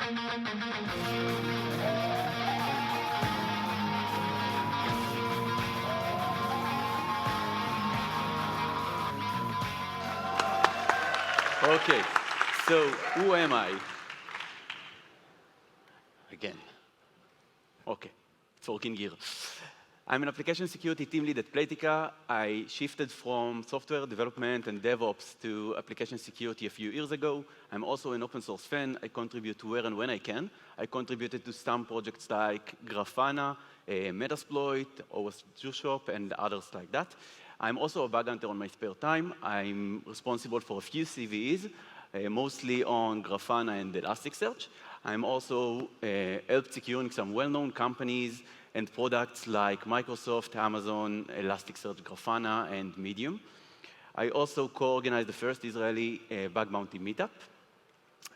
Okay, so who am I? Again. Okay, it's working here. I'm an application security team lead at Playtika. I shifted from software development and DevOps to application security a few years ago. I'm also an open source fan. I contribute where and when I can. I contributed to some projects like Grafana, Metasploit, OS2 Shop, and others like that. I'm also a bug hunter on my spare time. I'm responsible for a few CVEs, mostly on Grafana and Elasticsearch. I'm also helped securing some well-known companies and products like Microsoft, Amazon, Elasticsearch, Grafana, and Medium. I also co-organized the first Israeli bug bounty meetup.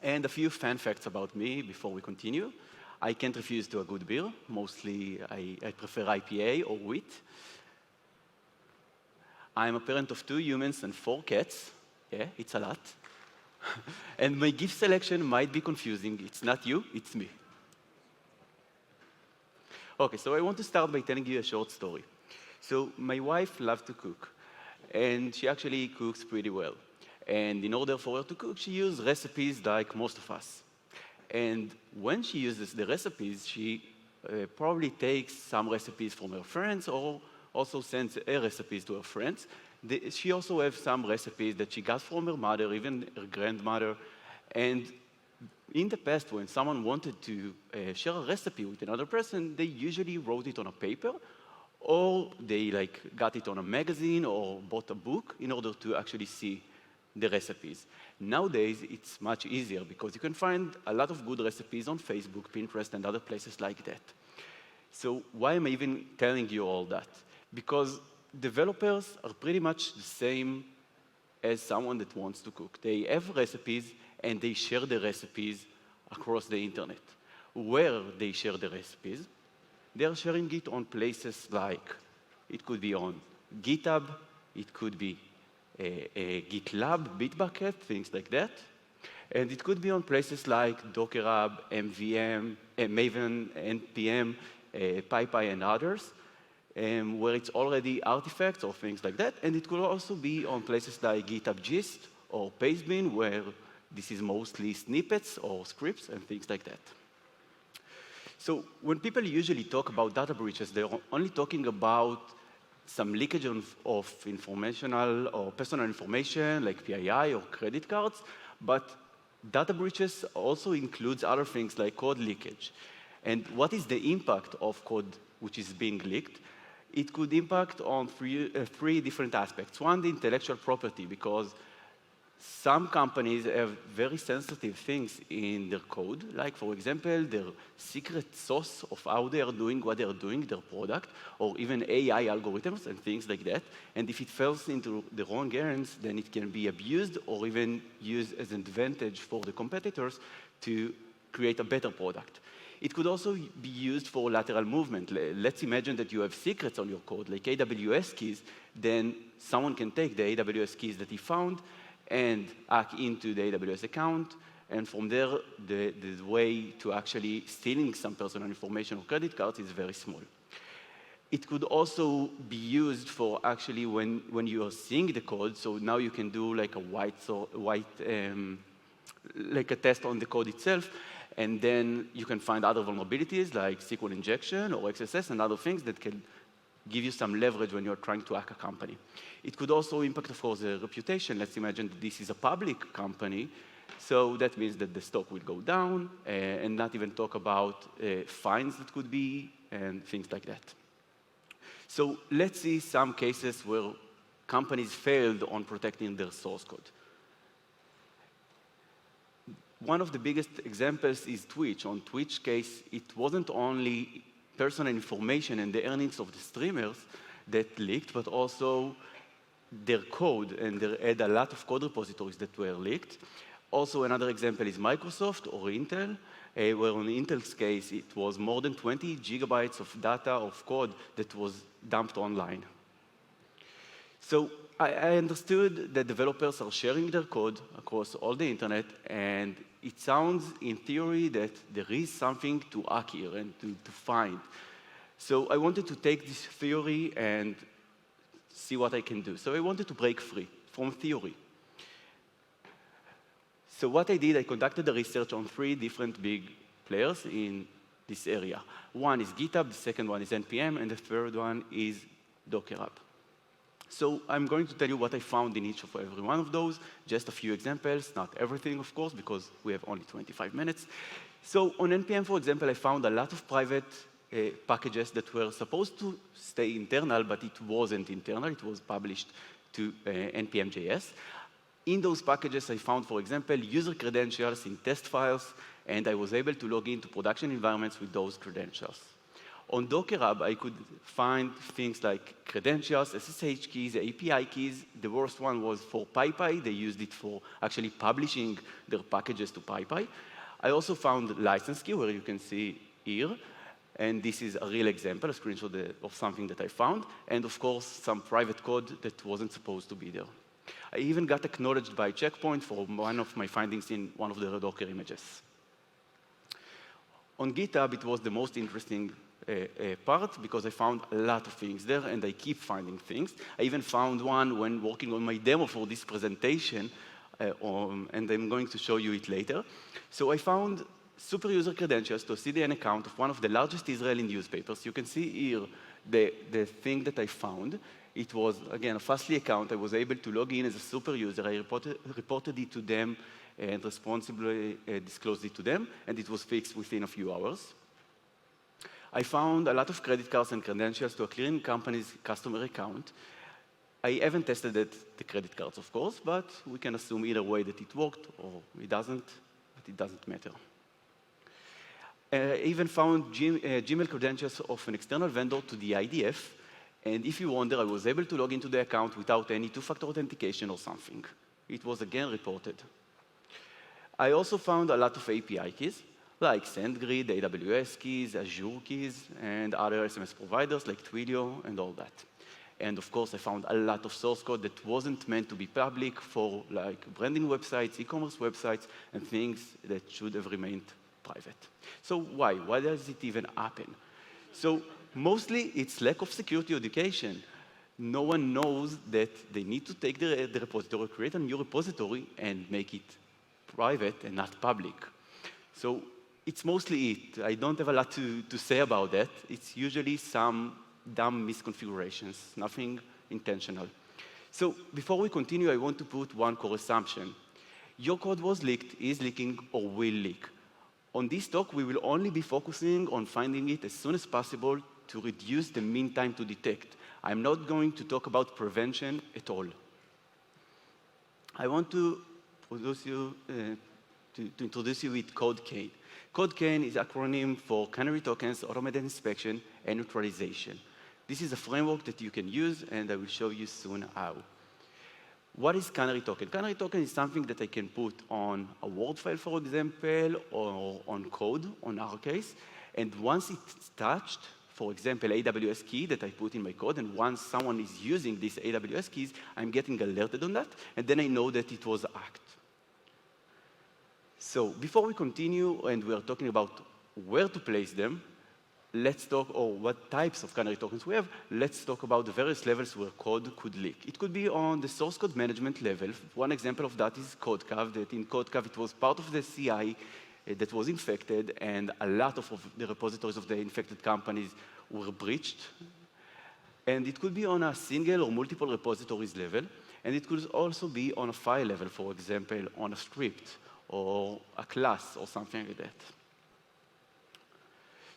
And a few fun facts about me before we continue. I can't refuse to a good beer. Mostly, I prefer IPA or wheat. I'm a parent of 2 humans and 4 cats. Yeah, it's a lot. And my gift selection might be confusing. It's not you, it's me. Okay, so I want to start by telling you a short story. So my wife loves to cook, and she actually cooks pretty well. And in order for her to cook, she uses recipes like most of us. And when she uses the recipes, she probably takes some recipes from her friends or also sends her recipes to her friends. She also has some recipes that she got from her mother, even her grandmother. And in the past, when someone wanted to share a recipe with another person, they usually wrote it on a paper, or they got it on a magazine or bought a book in order to actually see the recipes. Nowadays, it's much easier because you can find a lot of good recipes on Facebook, Pinterest, and other places like that. So why am I even telling you all that? Because developers are pretty much the same as someone that wants to cook. They have recipes, and they share the recipes across the internet. Where they share the recipes, they are sharing it on places like, it could be on GitHub, it could be a GitLab, Bitbucket, things like that. And it could be on places like Docker Hub, MVM, Maven, NPM, PyPy, and others, where it's already artifacts or things like that. And it could also be on places like GitHub Gist or Pastebin, where this is mostly snippets or scripts and things like that. So when people usually talk about data breaches, they're only talking about some leakage of informational or personal information like PII or credit cards, but data breaches also includes other things like code leakage. And what is the impact of code which is being leaked? It could impact on three different aspects. One, the intellectual property, because some companies have very sensitive things in their code, like, for example, their secret sauce of how they are doing what they are doing, their product, or even AI algorithms and things like that. And if it falls into the wrong hands, then it can be abused or even used as an advantage for the competitors to create a better product. It could also be used for lateral movement. Let's imagine that you have secrets on your code, like AWS keys. Then someone can take the AWS keys that he found and hack into the AWS account. And from there, the way to actually stealing some personal information or credit cards is very small. It could also be used for actually when you are seeing the code. So now you can do like like a test on the code itself. And then you can find other vulnerabilities like SQL injection or XSS and other things that can give you some leverage when you're trying to hack a company. It could also impact, of course, the reputation. Let's imagine that this is a public company. So that means that the stock will go down, and not even talk about fines that could be and things like that. So let's see some cases where companies failed on protecting their source code. One of the biggest examples is Twitch. On Twitch case, it wasn't only personal information and the earnings of the streamers that leaked, but also their code, and they had a lot of code repositories that were leaked. Also, another example is Microsoft or Intel, where on Intel's case, it was more than 20 gigabytes of data of code that was dumped online. So I understood that developers are sharing their code across all the internet, and it sounds, in theory, that there is something to hack here and to find. So I wanted to take this theory and see what I can do. So I wanted to break free from theory. So what I did, I conducted the research on 3 different big players in this area. One is GitHub, the second one is NPM, and the third one is Docker Hub. So I'm going to tell you what I found in each of every one of those, just a few examples, not everything, of course, because we have only 25 minutes. So on NPM, for example, I found a lot of private packages that were supposed to stay internal, but it wasn't internal. It was published to npm.js. In those packages, I found, for example, user credentials in test files, and I was able to log into production environments with those credentials. On Docker Hub, I could find things like credentials, SSH keys, API keys. The worst one was for PyPy. They used it for actually publishing their packages to PyPy. I also found license key, where you can see here. And this is a real example, a screenshot of something that I found. And of course, some private code that wasn't supposed to be there. I even got acknowledged by Checkpoint for one of my findings in one of the Docker images. On GitHub, it was the most interesting part because I found a lot of things there, and I keep finding things. I even found one when working on my demo for this presentation, and I'm going to show you it later. So I found super user credentials to a CDN account of one of the largest Israeli newspapers. You can see here the thing that I found. It was, again, a Fastly account. I was able to log in as a super user. I reported it to them and responsibly disclosed it to them, and it was fixed within a few hours. I found a lot of credit cards and credentials to a clearing company's customer account. I haven't tested the credit cards, of course, but we can assume either way that it worked or it doesn't, but it doesn't matter. I even found Gmail credentials of an external vendor to the IDF, and if you wonder, I was able to log into the account without any two-factor authentication or something. It was again reported. I also found a lot of API keys, like SendGrid, AWS keys, Azure keys, and other SMS providers like Twilio and all that. And of course, I found a lot of source code that wasn't meant to be public for like branding websites, e-commerce websites, and things that should have remained private. So why? Why does it even happen? So mostly, it's lack of security education. No one knows that they need to take the repository, create a new repository, and make it private and not public. So it's mostly it. I don't have a lot to say about that. It's usually some dumb misconfigurations, nothing intentional. So before we continue, I want to put one core assumption. Your code was leaked, is leaking, or will leak. On this talk, we will only be focusing on finding it as soon as possible to reduce the mean time to detect. I'm not going to talk about prevention at all. I want to introduce you with Code C.A.I.N. Code C.A.I.N is an acronym for CANARY tokens, automated inspection, and neutralization. This is a framework that you can use, and I will show you soon how. What is CANARY token? CANARY token is something that I can put on a Word file, for example, or on code, on our case, and once it's touched, for example, AWS key that I put in my code, and once someone is using these AWS keys, I'm getting alerted on that, and then I know that it was hacked. So before we continue, and we are talking about where to place them, let's talk, or what types of CANARY tokens we have, let's talk about the various levels where code could leak. It could be on the source code management level. One example of that is CodeCav, that in CodeCav it was part of the CI that was infected, and a lot of the repositories of the infected companies were breached. And it could be on a single or multiple repositories level, and it could also be on a file level, for example, on a script or a class or something like that.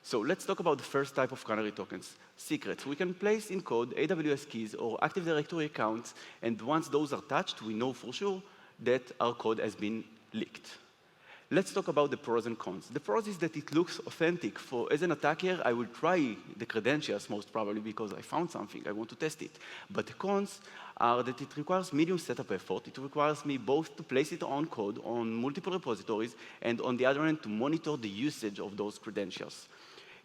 So let's talk about the first type of CANARY tokens, secrets. We can place in code AWS keys or Active Directory accounts, and once those are touched, we know for sure that our code has been leaked. Let's talk about the pros and cons. The pros is that it looks authentic. As an attacker, I will try the credentials most probably because I found something, I want to test it. But the cons are that it requires medium setup effort. It requires me both to place it on code on multiple repositories and on the other end to monitor the usage of those credentials.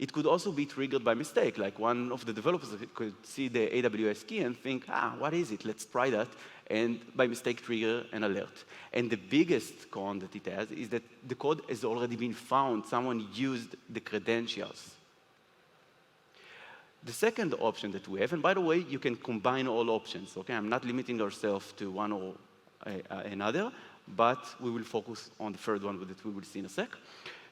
It could also be triggered by mistake, like one of the developers could see the AWS key and think, what is it? Let's try that, and by mistake trigger an alert. And the biggest con that it has is that the code has already been found. Someone used the credentials. The second option that we have, and by the way, you can combine all options, okay? I'm not limiting ourselves to one or another, but we will focus on the third one that we will see in a sec.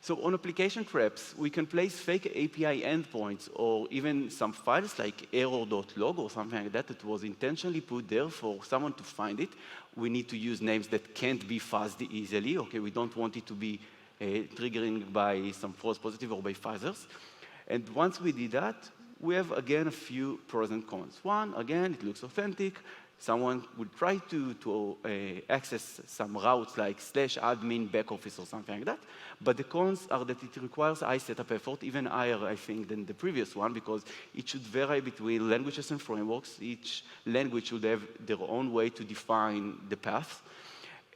So on application traps, we can place fake API endpoints or even some files like error.log or something like that that was intentionally put there for someone to find it. We need to use names that can't be fuzzed easily, okay? We don't want it to be triggering by some false positive or by fuzzers. And once we did that, we have, again, a few pros and cons. One, again, it looks authentic. Someone would try to access some routes like /admin backoffice or something like that. But the cons are that it requires high setup effort, even higher, I think, than the previous one, because it should vary between languages and frameworks. Each language should have their own way to define the path.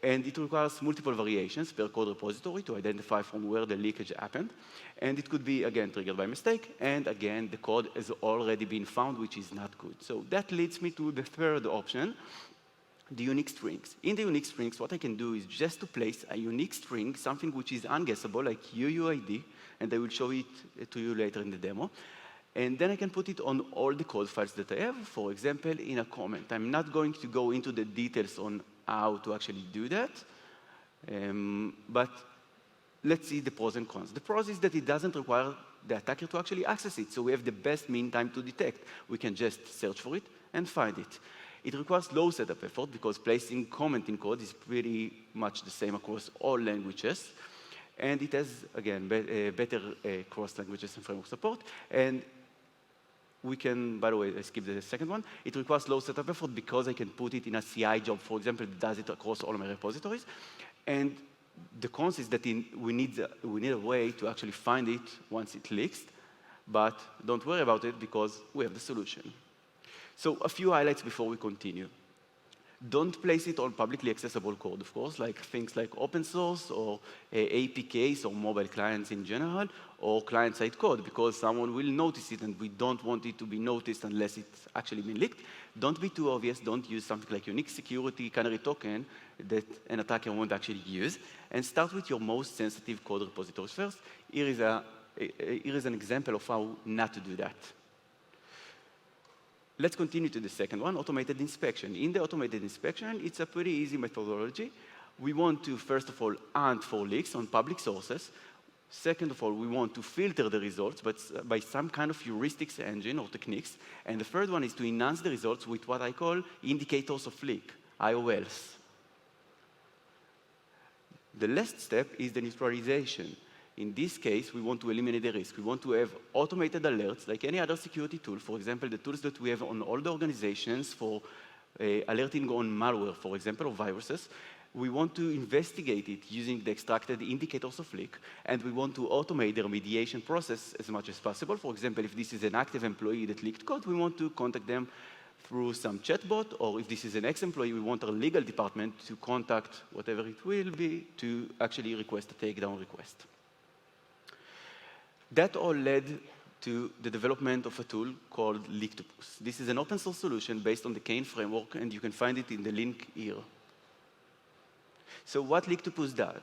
And it requires multiple variations per code repository to identify from where the leakage happened. And it could be, again, triggered by mistake. And again, the code has already been found, which is not good. So that leads me to the third option, the unique strings. In the unique strings, what I can do is just to place a unique string, something which is unguessable, like UUID, and I will show it to you later in the demo. And then I can put it on all the code files that I have, for example, in a comment. I'm not going to go into the details on how to actually do that, but let's see the pros and cons. The pros is that it doesn't require the attacker to actually access it, so we have the best mean time to detect. We can just search for it and find it. It requires low setup effort because placing comment in code is pretty much the same across all languages. And it has, again, better cross-languages and framework support. And we can, by the way, I skipped the second one. It requires low setup effort because I can put it in a CI job, for example, that does it across all my repositories. And the cons is that we need a way to actually find it once it leaks. But don't worry about it because we have the solution. So a few highlights before we continue. Don't place it on publicly accessible code, of course, like things like open source or APKs or mobile clients in general, or client-side code, because someone will notice it, and we don't want it to be noticed unless it's actually been leaked. Don't be too obvious. Don't use something like unique security CANARY token that an attacker won't actually use. And start with your most sensitive code repositories first. Here is an example of how not to do that. Let's continue to the second one, automated inspection. In the automated inspection, it's a pretty easy methodology. We want to, first of all, hunt for leaks on public sources. Second of all, we want to filter the results but by some kind of heuristics engine or techniques. And the third one is to enhance the results with what I call indicators of leak, IOLs. The last step is the neutralization. In this case, we want to eliminate the risk. We want to have automated alerts like any other security tool. For example, the tools that we have on all the organizations for alerting on malware, for example, or viruses. We want to investigate it using the extracted indicators of leak, and we want to automate the remediation process as much as possible. For example, if this is an active employee that leaked code, we want to contact them through some chatbot, or if this is an ex-employee, we want our legal department to contact whatever it will be to actually request a takedown request. That all led to the development of a tool called LEAKTOPUS. This is an open source solution based on the C.A.I.N framework, and you can find it in the link here. So what LEAKTOPUS does,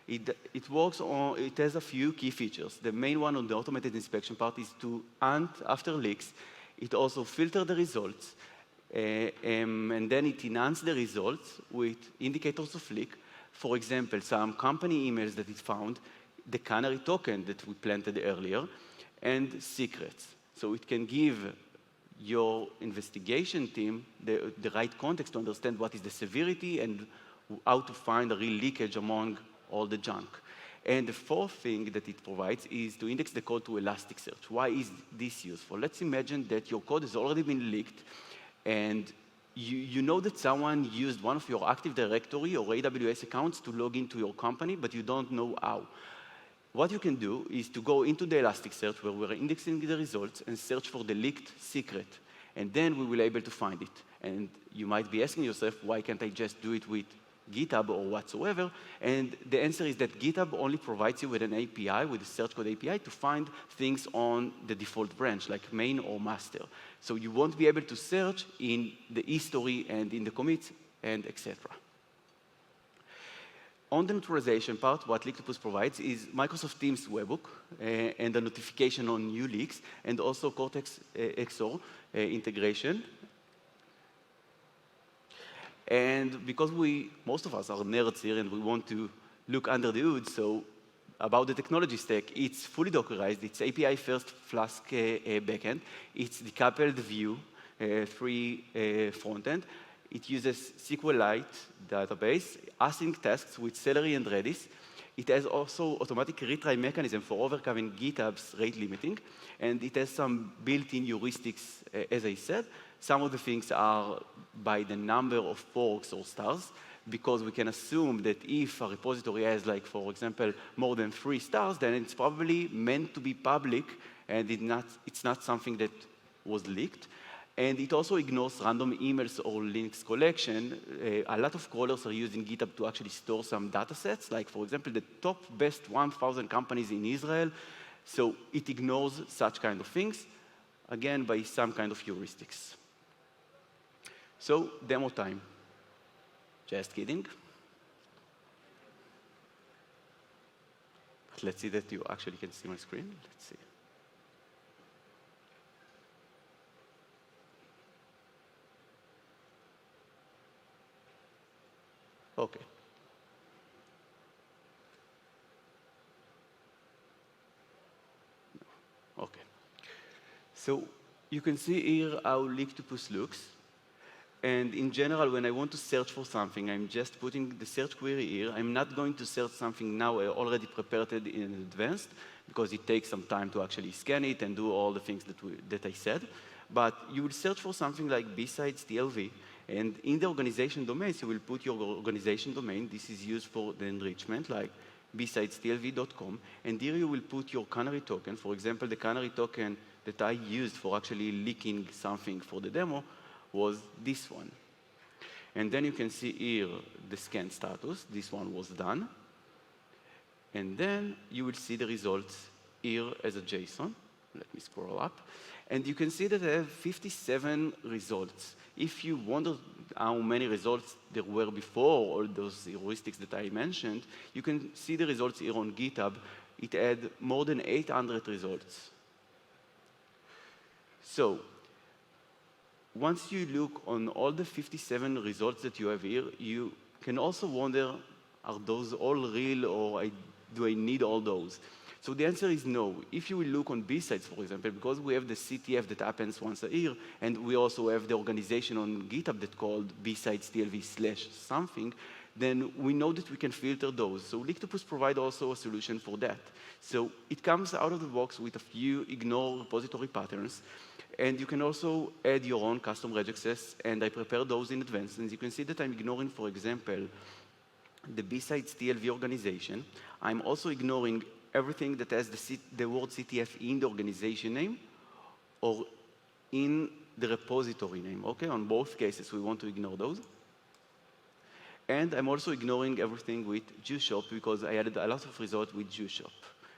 it has a few key features. The main one on the automated inspection part is to hunt after leaks. It also filters the results, and then it enhances the results with indicators of leak. For example, some company emails that it found, the CANARY token that we planted earlier, and secrets. So it can give your investigation team the right context to understand what is the severity and how to find a real leakage among all the junk. And the fourth thing that it provides is to index the code to Elasticsearch. Why is this useful? Let's imagine that your code has already been leaked, and you know that someone used one of your Active Directory or AWS accounts to log into your company, but you don't know how. What you can do is to go into the Elasticsearch where we're indexing the results and search for the leaked secret. And then we will be able to find it. And you might be asking yourself, why can't I just do it with GitHub or whatsoever? And the answer is that GitHub only provides you with an API, with a search code API, to find things on the default branch, like main or master. So you won't be able to search in the history and in the commits and etc. On the neutralization part, what LEAKTOPUS provides is Microsoft Teams webhook and a notification on new leaks, and also Cortex XOR integration. And because most of us are nerds here and we want to look under the hood, so about the technology stack, it's fully Dockerized, it's API first Flask backend, it's decoupled Vue 3 frontend, it uses SQLite database, async tasks with Celery and Redis. It has also automatic retry mechanism for overcoming GitHub's rate limiting, and it has some built-in heuristics, as I said. Some of the things are by the number of forks or stars, because we can assume that if a repository has, like, for example, more than 3 stars, then it's probably meant to be public, and it's not something that was leaked. And it also ignores random emails or links collection. A lot of crawlers are using GitHub to actually store some data sets, like, for example, the top best 1,000 companies in Israel. So it ignores such kind of things, again, by some kind of heuristics. So demo time. Just kidding. But let's see that you actually can see my screen. Let's see. Okay. Okay. So you can see here how LEAKTOPUS looks. And in general, when I want to search for something, I'm just putting the search query here. I'm not going to search something now already prepared in advance, because it takes some time to actually scan it and do all the things that I said. But you will search for something like BSidesTLV, and in the organization domains, you will put your organization domain. This is used for the enrichment, like BSidesTLV.com, and here you will put your CANARY token. For example, the CANARY token that I used for actually leaking something for the demo was this one. And then you can see here the scan status. This one was done. And then you will see the results here as a JSON. Let me scroll up. And you can see that I have 57 results. If you wonder how many results there were before all those heuristics that I mentioned, you can see the results here on GitHub. It had more than 800 results. So once you look on all the 57 results that you have here, you can also wonder, are those all real, or do I need all those? So the answer is no. If you will look on BSides, for example, because we have the CTF that happens once a year, and we also have the organization on GitHub that's called BSidesTLV/something, then we know that we can filter those. So LEAKTOPUS provides also a solution for that. So it comes out of the box with a few ignore repository patterns, and you can also add your own custom regexes, and I prepared those in advance. And you can see that I'm ignoring, for example, the BSidesTLV organization. I'm also ignoring everything that has the word CTF in the organization name or in the repository name, okay? On both cases, we want to ignore those. And I'm also ignoring everything with JewShop, because I added a lot of results with JewShop.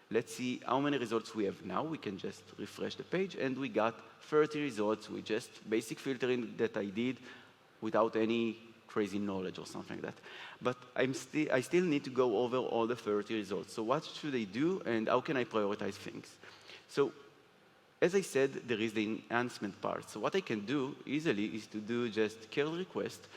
Let's see how many results we have now. We can just refresh the page, and we got 30 results with just basic filtering that I did without any crazy knowledge or something like that. But I still need to go over all the 30 results. So what should I do, and how can I prioritize things? So as I said, there is the enhancement part. So what I can do easily is to do just curl request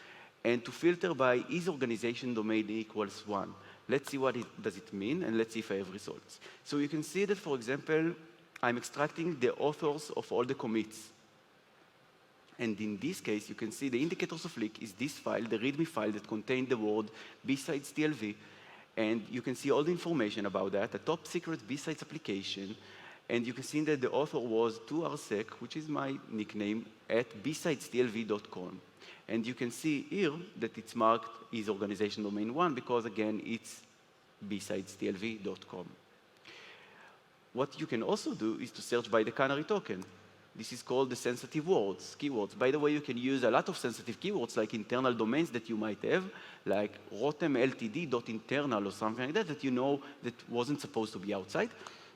and to filter by is organization domain equals 1. Let's see what does it mean, and let's see if I have results. So you can see that, for example, I'm extracting the authors of all the commits. And in this case, you can see the indicators of leak is this file, the README file that contained the word BSidesTLV. And you can see all the information about that, a top secret BSides application. And you can see that the author was 2rsec, which is my nickname, at BSidesTLV.com. And you can see here that it's marked is organization domain 1, because again, it's BSidesTLV.com. What you can also do is to search by the CANARY token. This is called the sensitive words, keywords. By the way, you can use a lot of sensitive keywords like internal domains that you might have, like Rotem Ltd.internal or something like that, that you know that wasn't supposed to be outside.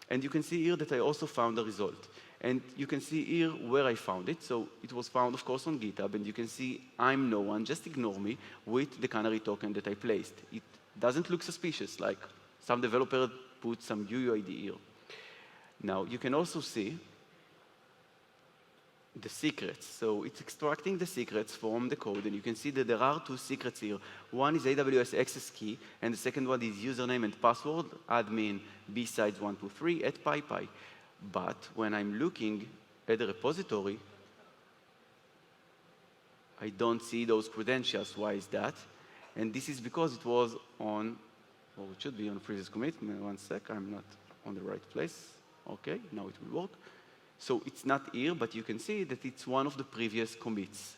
And you can see here that I also found a result. And you can see here where I found it. So it was found, of course, on GitHub. And you can see I'm no one, just ignore me, with the CANARY token that I placed. It doesn't look suspicious, like some developer put some UUID here. Now, you can also see the secrets. So it's extracting the secrets from the code, and you can see that there are two secrets here. One is AWS access key, and the second one is username and password, admin BSides123 at PyPy. But when I'm looking at the repository, I don't see those credentials. Why is that? And this is because it was on, or it should be on previous commit. 1 sec, I'm not on the right place. Okay, now it will work. So it's not here, but you can see that it's one of the previous commits.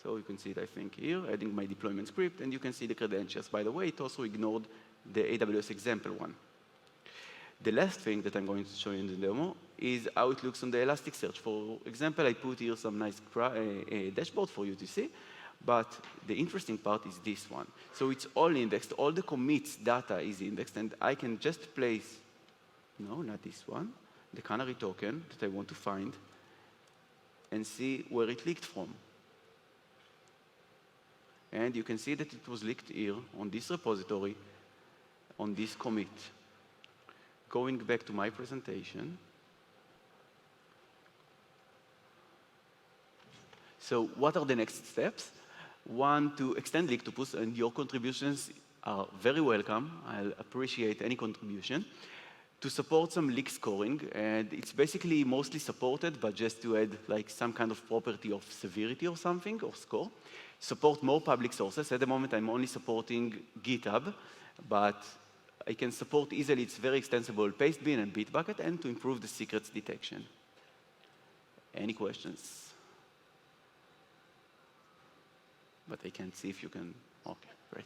So you can see it, I think, here, adding my deployment script, and you can see the credentials. By the way, it also ignored the AWS example one. The last thing that I'm going to show you in the demo is how it looks on the Elasticsearch. For example, I put here some nice dashboard for you to see, but the interesting part is this one. So it's all indexed, all the commits data is indexed, and I can just place, no, not this one, the CANARY token that I want to find, and see where it leaked from. And you can see that it was leaked here on this repository, on this commit. Going back to my presentation. So what are the next steps? One, to extend LEAKTOPUS, and your contributions are very welcome. I'll appreciate any contribution. To support some leak scoring, and it's basically mostly supported, but just to add like some kind of property of severity or something, or score. Support more public sources. At the moment, I'm only supporting GitHub, but I can support easily its very extensible Pastebin and Bitbucket, and to improve the secrets detection. Any questions? But I can't see if you can. Okay, great.